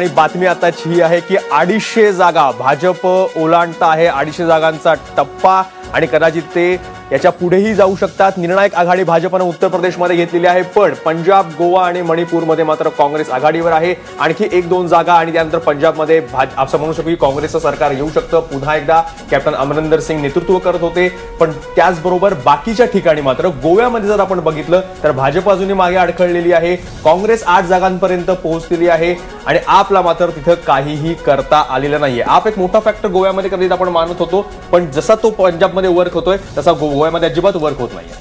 आणि बातमी आताची ही आहे की 250 जागा भाजप ओलांडत आहे. 250 जागांचा टप्पा आणि कदाचित ते याच्या पुढेही जाऊ शकतात. निर्णायक आघाडी भाजपनं उत्तर प्रदेशमध्ये घेतलेली आहे, पण पंजाब, गोवा आणि मणिपूरमध्ये मात्र काँग्रेस आघाडीवर आहे. आणखी 1-2 जागा आणि त्यानंतर पंजाबमध्ये असं म्हणू शकतो की काँग्रेसचं सरकार येऊ शकतं. पुन्हा एकदा कॅप्टन अमरिंदर सिंग नेतृत्व करत होते, पण त्याचबरोबर बाकीच्या ठिकाणी मात्र गोव्यामध्ये जर आपण बघितलं तर भाजप अजूनही मागे अडखळलेली आहे. काँग्रेस 8 जागांपर्यंत पोहोचलेली आहे आणि आपला मात्र तिथं काहीही करता आलेलं नाहीये. आप एक मोठा फॅक्टर गोव्यामध्ये कधीच आपण मानत होतो, पण जसा तो पंजाबमध्ये वर्क होतोय तसा गोव्यामध्ये अजिबात वर्क होत नाहीये.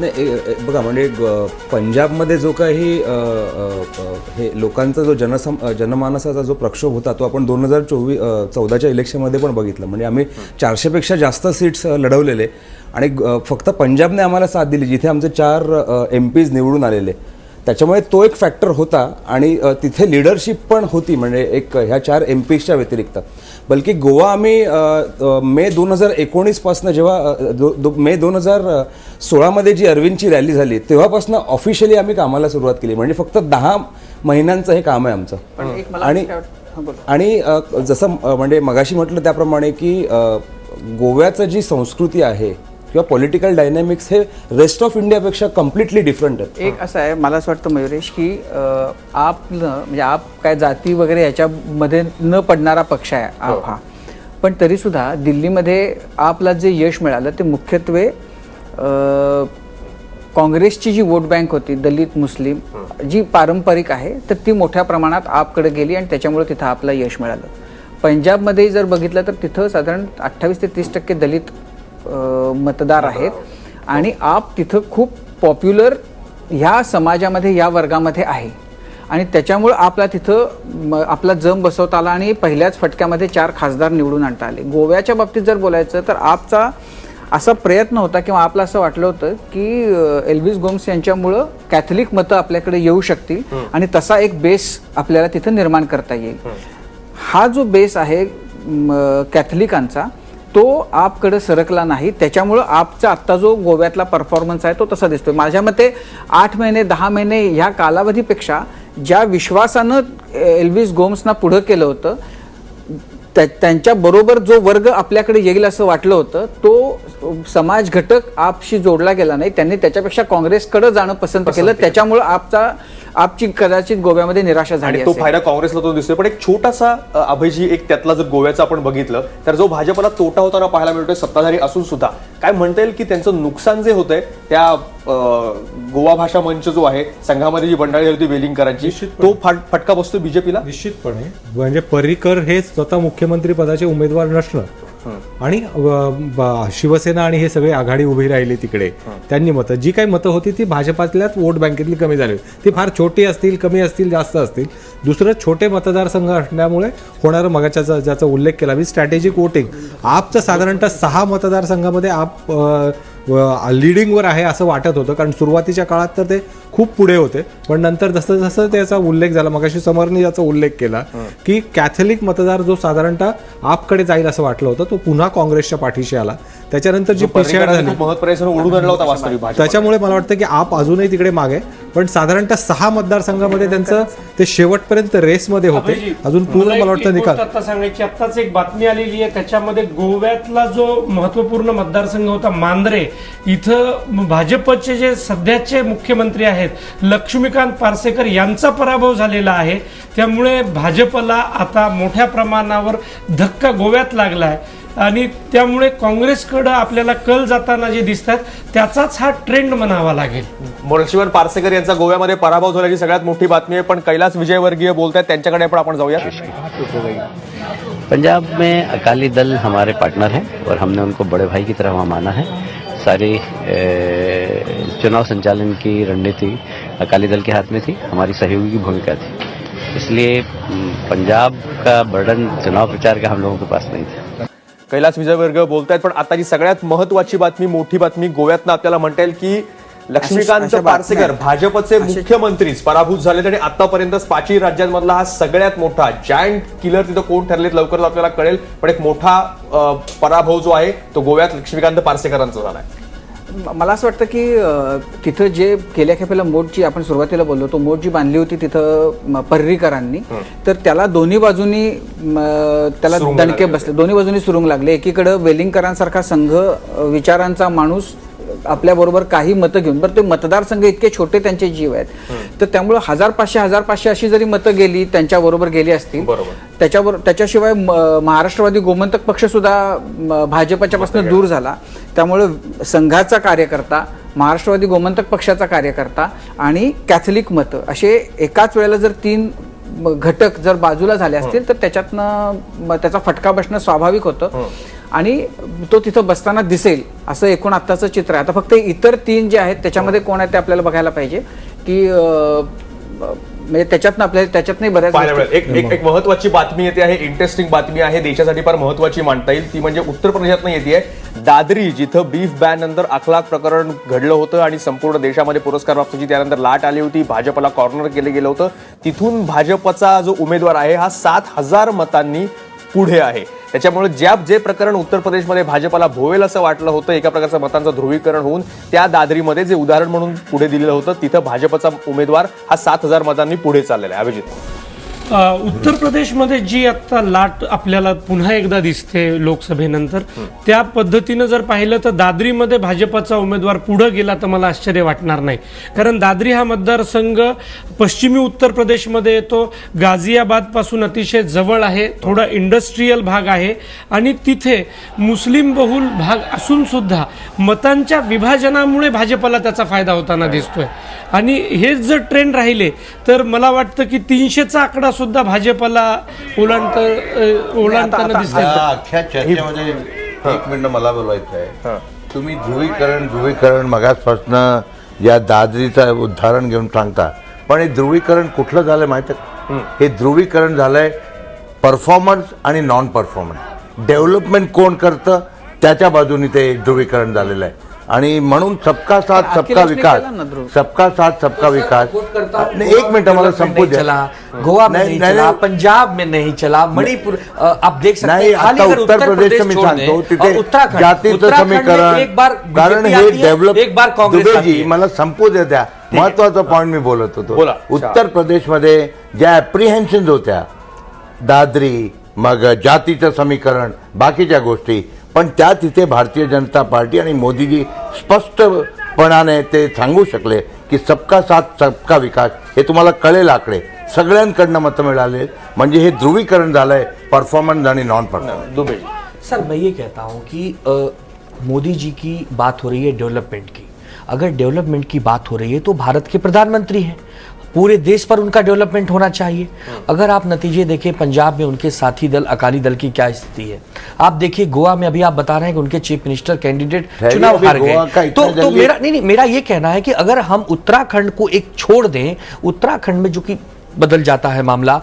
नाही बघा, म्हणजे पंजाबमध्ये जो काही हे लोकांचा जो जनमानसाचा जो प्रक्षोभ होता तो आपण 2014च्या इलेक्शनमध्ये पण बघितलं. म्हणजे आम्ही 400पेक्षा जास्त सीट्स लढवलेले आणि फक्त पंजाबने आम्हाला साथ दिली, जिथे आमचे 4 MPs निवडून आलेले. त्याच्यामुळे तो एक फॅक्टर होता आणि तिथे लिडरशिप पण होती, म्हणजे एक ह्या 4 MPsच्या व्यतिरिक्त. बल्कि गोवा आम्ही मे 2019 जेव्हा मे 2016मध्ये जी अरविंदची रॅली झाली तेव्हापासून ऑफिशियली आम्ही कामाला सुरुवात केली. म्हणजे फक्त 10 महिन्यांचं हे काम आहे आमचं. आणि जसं म्हणजे मगाशी म्हटलं त्याप्रमाणे की गोव्याचं जी संस्कृती आहे किंवा पॉलिटिकल डायनॅमिक्स हे रेस्ट ऑफ इंडियापेक्षा कम्प्लिटली डिफरंट आहे. एक असं आहे, मला असं वाटतं मयुरेश की आपलं म्हणजे आप काय जाती वगैरे याच्यामध्ये न पडणारा पक्ष आहे आप हा, पण तरीसुद्धा दिल्लीमध्ये आपला जे यश मिळालं ते मुख्यत्वे काँग्रेसची जी वोट बँक होती दलित मुस्लिम जी पारंपरिक आहे तर ती मोठ्या प्रमाणात आपकडे गेली आणि त्याच्यामुळे तिथं आपलं यश मिळालं. पंजाबमध्ये जर बघितलं तर तिथं साधारण 28 ते 30% दलित मतदार आहेत आणि आप तिथं खूप पॉप्युलर ह्या समाजामध्ये या वर्गामध्ये आहे आणि त्याच्यामुळं आपला तिथं आपला जम बसवता आला आणि पहिल्याच फटक्यामध्ये 4 खासदार निवडून आणता आले. गोव्याच्या बाबतीत जर बोलायचं तर आपचा असा प्रयत्न होता किंवा आपलं असं वाटलं होतं की एल्विस गोम्स यांच्यामुळं कॅथलिक मतं आपल्याकडे येऊ शकतील आणि तसा एक बेस आपल्याला तिथं निर्माण करता येईल. हा जो बेस आहे कॅथलिकांचा तो आपकडे सरकला नाही, त्याच्यामुळं आपचा आत्ता जो गोव्यातला परफॉर्मन्स आहे तो तसा दिसतोय. माझ्या मते 8 महिने 10 महिने ह्या कालावधीपेक्षा ज्या विश्वासानं एल्विस गोम्सना पुढं केलं होतं त्यांच्या बरोबर जो वर्ग आपल्याकडे येईल असं वाटलं होतं तो समाज घटक आपशी जोडला गेला नाही. त्यांनी त्याच्यापेक्षा काँग्रेसकडे जाणं पसंत केलं, त्याच्यामुळे आपची कदाचित गोव्यामध्ये निराशा झाली आणि तो फायदा काँग्रेसला तो दिसतोय. पण एक छोटासा अभयजी एक त्यातला जर गोव्याचा आपण बघितलं तर जो भाजपला तोटा होताना पाहायला मिळतोय सत्ताधारी असून सुद्धा, काय म्हणता येईल की त्यांचं नुकसान जे होतंय त्या गोवा भाषा मंच जो आहे संघामध्ये जी बंडाळी होती वेलिंगकरांची, तो फटका बसतो बीजेपीला निश्चितपणे. म्हणजे पर्रिकर हे स्वतः मुख्यमंत्री पदाचे उमेदवार नसणं आणि शिवसेना आणि हे सगळे आघाडी उभी राहिली तिकडे, त्यांनी मतं जी काही मतं होती ती भाजपातल्याच वोट बँकेतली कमी झाली. ती फार छोटी असतील, कमी असतील, जास्त असतील. दुसरं छोटे मतदारसंघ असल्यामुळे होणारं मगाच्या ज्याचा उल्लेख केला मी स्ट्रॅटेजिक वोटिंग, आपचं साधारणतः 6 मतदारसंघामध्ये आप लिडिंगवर आहे असं वाटत होतं, कारण सुरुवातीच्या काळात तर ते खूप पुढे होते, पण नंतर जसं जसं त्याचा उल्लेख झाला, मगाशी समरने याचा उल्लेख केला की कॅथलिक मतदार जो साधारणतः आपकडे जाईल असं वाटलं होतं तो पुन्हा काँग्रेसच्या पाठीशी आला. त्याच्यानंतर जी पिछेहाट झाली त्याच्यामुळे मला वाटतं की आप अजूनही तिकडे मागे, पण साधारणतः 6 मतदारसंघामध्ये त्यांचं ते शेवटपर्यंत रेसमध्ये होते. अजून पूर्ण मला वाटतं निकाल आता सांगायची आत्ताच एक बातमी आलेली आहे, त्याच्यामध्ये गोव्यातला जो महत्वपूर्ण मतदारसंघ होता मांद्रे, इथं भाजपचे जे सध्याचे मुख्यमंत्री आहेत लक्ष्मीकांत पार्सेकर यांचा पराभव झालेला आहे. त्यामुळे भाजपला आता मोठ्या प्रमाणावर धक्का गोव्यात लागलाय आणि त्यामुळे काँग्रेसकडे आपल्याला कल जाताना जे दिसतात त्याचाच हा ट्रेंड म्हणावा लागेल. लक्ष्मीकांत पार्सेकर यांचा गोव्यामध्ये पराभव झाल्याची सगळ्यात मोठी बातमी आहे, पण कैलास विजयवर्गीय बोलतात त्यांच्याकडे पण आपण जाऊया. पंजाब में अकाली दल हमारे पार्टनर हैं और हमने उनको बड़े भाई की तरह वहाँ माना है. सारी चुनाव संचालन की रणनीति अकाली दल के हाथ में थी, हमारी सहयोगी की भूमिका थी, इसलिए पंजाब का बर्डन चुनाव प्रचार का हम लोगों के पास नहीं था. कैलास विजयवर्गीय बोलतायत, पण आताची सगळ्यात महत्वाची बातमी, मोठी बातमी गोव्यातनं आपल्याला म्हणता येईल की लक्ष्मीकांत पार्सेकर भाजपचे मुख्यमंत्रीच पराभूत झालेत आणि आतापर्यंत 5 राज्यांमधला हा सगळ्यात मोठा जायंट किलर तिथं कोण ठरलेत लवकरच आपल्याला कळेल, पण एक मोठा पराभव जो आहे तो गोव्यात लक्ष्मीकांत पार्सेकरांचा झालाय. मला असं वाटतं की तिथं जे गेल्या खेपेला मोठ जी आपण सुरुवातीला बोललो तो मोठ जी बांधली होती तिथं पर्रीकरांनी, तर त्याला दोन्ही बाजूनी त्याला दणके बसले, दोन्ही बाजूनी सुरुंग लागले. एकीकडे वेलिंगकरांसारखा संघ विचारांचा माणूस आपल्या बरोबर काही मतं घेऊन, बरं ते मतदारसंघ इतके छोटे त्यांचे जीव आहेत, तर त्यामुळे 1500 अशी जरी मतं गेली त्यांच्या बरोबर गेली असतील, त्याच्याशिवाय महाराष्ट्रवादी गोमंतक पक्ष सुद्धा भाजपच्या पासून दूर झाला. त्यामुळे संघाचा कार्यकर्ता, महाराष्ट्रवादी गोमंतक पक्षाचा कार्यकर्ता आणि कॅथलिक मतं असे एकाच वेळेला जर 3 घटक जर बाजूला झाले असतील तर त्याच्यातनं त्याचा फटका बसणं स्वाभाविक होतं आणि तो तिथं बसताना दिसेल असं एकूण आत्ताचं चित्र आहे. आता फक्त इतर 3 जे आहेत त्याच्यामध्ये कोण आहे ते आपल्याला बघायला पाहिजे की म्हणजे त्याच्यातनं आपल्याला त्याच्यातनंही बऱ्याच एक महत्वाची बातमी येते आहे, इंटरेस्टिंग बातमी आहे, देशासाठी फार महत्वाची मानता येईल. ती म्हणजे उत्तर प्रदेशातनं येते. दादरी जिथं बीफ बॅन नंतर अखलाक प्रकरण घडलं होतं आणि संपूर्ण देशामध्ये पुरस्कार प्राप्तीची त्यानंतर लाट आली होती, भाजपला कॉर्नर केलं गेलं होतं, तिथून भाजपचा जो उमेदवार आहे हा 7,000 मतांनी पुढे आहे. त्याच्यामुळे जे प्रकरण उत्तर प्रदेशमध्ये भाजपला भोवेल असं वाटलं होतं, एका प्रकारचं मतांचं ध्रुवीकरण होऊन त्या दादरीमध्ये जे उदाहरण म्हणून पुढे दिलेलं होतं तिथं भाजपचा उमेदवार हा 7,000 मतांनी पुढे चाललेला आहे. अभिजित, उत्तर प्रदेशमध्ये जी आता लाट आपल्याला पुन्हा एकदा दिसते लोकसभेनंतर, त्या पद्धतीनं जर पाहिलं तर दादरीमध्ये भाजपचा उमेदवार पुढे गेला तर मला आश्चर्य वाटणार नाही. कारण दादरी हा मतदारसंघ पश्चिमी उत्तर प्रदेशमध्ये येतो, गाझियाबाद पासून अतिशय जवळ आहे, थोडा इंडस्ट्रीयल भाग आहे आणि तिथे मुस्लिम बहुल भाग असून सुद्धा मतांच्या विभाजनामुळे भाजपला त्याचा फायदा होताना दिसतोय. आणि हेच जर ट्रेंड राहिले तर मला वाटतं की 300चा आकडा सुद्धा भाजपला ओलांडताना दिसतोय. अख्ख्या चर्चेमध्ये एक मिनिट मला बोलायचं आहे. तुम्ही ध्रुवीकरण मगासपासून या दादरीचं उदाहरण घेऊन सांगता, पण हे ध्रुवीकरण कुठलं झालंय माहिती आहे? हे ध्रुवीकरण झालंय परफॉर्मन्स आणि नॉन परफॉर्मन्स. डेव्हलपमेंट कोण करतं त्याच्या बाजूने ते ध्रुवीकरण झालेलं आहे. आणि म्हणून सबका साथ सबका विकास, सबका साथ सबका विकास. एक मिनट मला संपू द्या. गोवा में नहीं चला, पंजाब में नहीं चला, मणिपुर आप देख सकते हैं. आता उत्तर प्रदेश मी सांगतो तिथे जातीचं समीकरण, कारण हे डेव्हलप. दुबेजी मला संपू द्या, महत्वाचा पॉइंट मी बोलत होतो. उत्तर प्रदेशमध्ये ज्या ऍप्रिहेन्शन होत्या, दादरी, मग जातीचं समीकरण, बाकीच्या गोष्टी, पण त्या तिथे भारतीय जनता पार्टी आणि मोदीजी स्पष्टपणाने ते सांगू शकले की सबका साथ सबका विकास. हे तुम्हाला कळेल आकडे, सगळ्यांकडनं मतं मिळाले, म्हणजे हे ध्रुवीकरण झालंय परफॉर्मन्स आणि नॉन परफॉर्मन्स. दुबे सर, मैं ये कहता हूँ कि मोदी जी की बात हो रही है डेवलपमेंट की. अगर डेवलपमेंट की बात हो रही है तो भारत के प्रधानमंत्री हैं, पूरे देश पर उनका डेवलपमेंट होना चाहिए. अगर आप नतीजे देखें, पंजाब में उनके साथी दल अकाली दल की क्या स्थिति है. आप देखिए गोवा में अभी आप बता रहे हैं कि उनके चीफ मिनिस्टर कैंडिडेट चुनाव हार गए. तो मेरा ये कहना है कि अगर हम उत्तराखंड को एक छोड़ दें, उत्तराखंड में जो कि बदल जाता है मामला,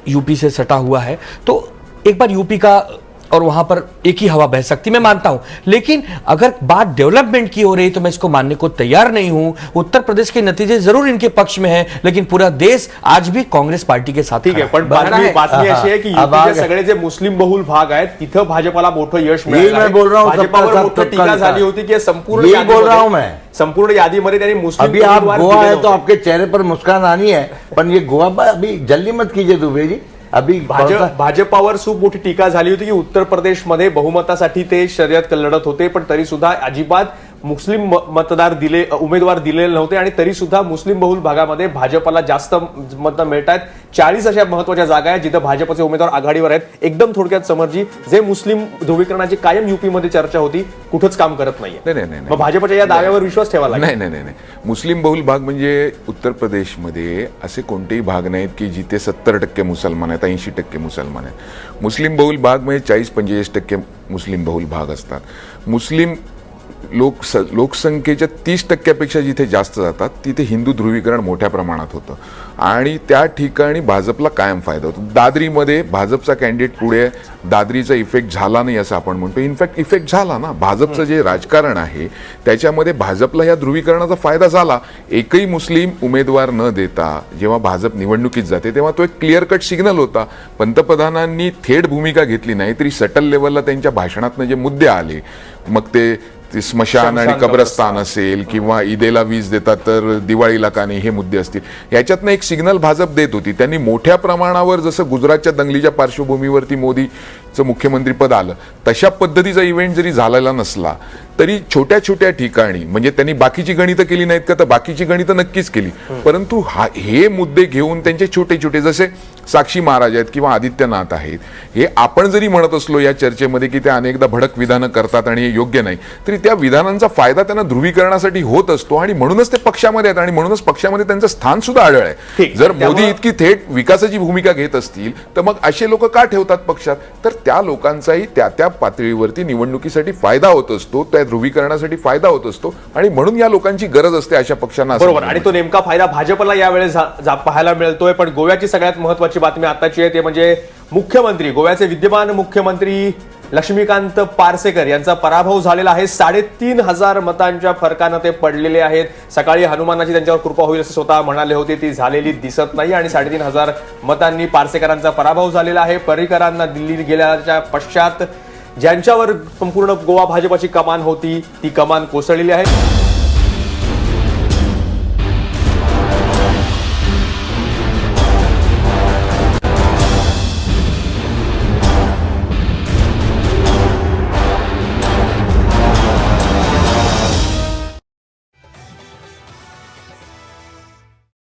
यूपी से सटा हुआ है, तो एक बार यूपी का और वहां पर एक ही हवा बह सकती, मैं मानता हूं. लेकिन अगर बात डेवलपमेंट की हो रही तो मैं इसको मानने को तैयार नहीं हूं. उत्तर प्रदेश के नतीजे जरूर इनके पक्ष में हैं, लेकिन पूरा देश आज भी कांग्रेस पार्टी के साथ. ठीक आहे, पण बातमी अशी आहे की युपीचे सगळे जे मुस्लिम बहुल भाग आहेत तिथं भाजपला मोठं यश मिळालं. भाजपावर मोठी टीका झाली होती की संपूर्ण यादीमध्ये त्यांनी मुस्लिम. अभी आप गोवा है तो आपके चेहरे पर मुस्कान आनी है, पण ये गोवा अभी जल्दी मत कीजिए दुबे जी. अभी भाजपावर खूप मोठी टीका झाली होती की उत्तर प्रदेशमध्ये बहुमतासाठी ते शर्यत लढत होते, पण तरी सुद्धा अजिबात मुस्लिम उमेदवार दिलेले नव्हते आणि तरी सुद्धा मुस्लिम बहुल भागामध्ये भाजपला जास्त मतं मिळत आहेत. 40 अशा महत्वाच्या जागा आहेत जिथे भाजपचे उमेदवार आघाडीवर आहेत. एकदम थोडक्यात समर्जी, जे मुस्लिम ध्रुवीकरणाची कायम युपीमध्ये चर्चा होती कुठंच काम करत नाहीये. मग भाजपच्या या दाव्यावर विश्वास ठेवायला नाही. मुस्लिम बहुल भाग म्हणजे उत्तर प्रदेशमध्ये असे कोणतेही भाग नाहीत की जिथे 70% मुसलमान आहेत, 80% मुसलमान आहेत. मुस्लिम बहुल भाग म्हणजे 40-45% मुस्लिम बहुल भाग असतात. मुस्लिम लोकसंख्येच्या 30% जिथे जास्त जातात तिथे हिंदू ध्रुवीकरण मोठ्या प्रमाणात होतं आणि त्या ठिकाणी भाजपला कायम फायदा होतो. दादरीमध्ये भाजपचा कॅन्डिडेट पुढे, दादरीचा इफेक्ट झाला नाही असं आपण म्हणतो. इनफॅक्ट इफेक्ट झाला ना. भाजपचं जे राजकारण आहे त्याच्यामध्ये भाजपला या ध्रुवीकरणाचा फायदा झाला. एकही मुस्लिम उमेदवार न देता जेव्हा भाजप निवडणुकीत जाते तेव्हा तो एक क्लिअर कट सिग्नल होता. पंतप्रधानांनी थेट भूमिका घेतली नाही तरी सटल लेवलला त्यांच्या भाषणातनं जे मुद्दे आले, मग ते ते स्मशान आणि कब्रस्तान असेल किंवा ईदेला वीज देतात तर दिवाळीला का नाही, हे मुद्दे असतील. याच्यातनं एक सिग्नल भाजप देत होती. त्यांनी मोठ्या प्रमाणावर, जसं गुजरातच्या दंगलीच्या पार्श्वभूमीवरती मोदीचं मुख्यमंत्रीपद आलं, तशा पद्धतीचा इव्हेंट जरी झालेला नसला तरी छोट्या छोट्या ठिकाणी, म्हणजे त्यांनी बाकीची गणितं केली नाहीत का, तर बाकीची गणितं नक्कीच केली, परंतु हे मुद्दे घेऊन त्यांचे छोटे छोटे, जसे साक्षी महाराज आहेत किंवा आदित्यनाथ आहेत, हे आपण जरी म्हणत असलो या चर्चेमध्ये की ते अनेकदा भडक विधानं करतात आणि हे योग्य नाही, तरी त्या विधानांचा फायदा त्यांना ध्रुवीकरणासाठी होत असतो आणि म्हणूनच ते पक्षामध्ये आहेत आणि म्हणूनच पक्षामध्ये त्यांचं स्थान सुद्धा आढळ आहे. जर मोदी इतकी थेट विकासाची भूमिका घेत असतील तर मग असे लोक का ठेवतात पक्षात? तर त्या लोकांचाही त्या त्या पातळीवरती निवडणुकीसाठी फायदा होत असतो, त्या ध्रुवीकरणासाठी फायदा होत असतो आणि म्हणून या लोकांची गरज असते अशा पक्षांना. बरोबर, आणि तो नेमका फायदा भाजपला यावेळेस पाहायला मिळतोय. पण गोव्याची सगळ्यात महत्वाची बातमी आताची आहे ते म्हणजे मुख्यमंत्री, गोव्याचे विद्यमान मुख्यमंत्री लक्ष्मीकांत पार्सेकर यांचा पराभव झालेला आहे. 3,500 मतांच्या फरकानं ते पडलेले आहेत. सकाळी हनुमानाची त्यांच्यावर कृपा होईल असं स्वतः म्हणाले होते, ती झालेली दिसत नाही आणि 3,500 मतांनी पार्सेकरांचा पराभव झालेला आहे. पर्रीकरांना दिल्ली गेल्याच्या पश्चात ज्यांच्यावर संपूर्ण गोवा भाजपाची कमान होती ती कमान कोसळलेली आहे.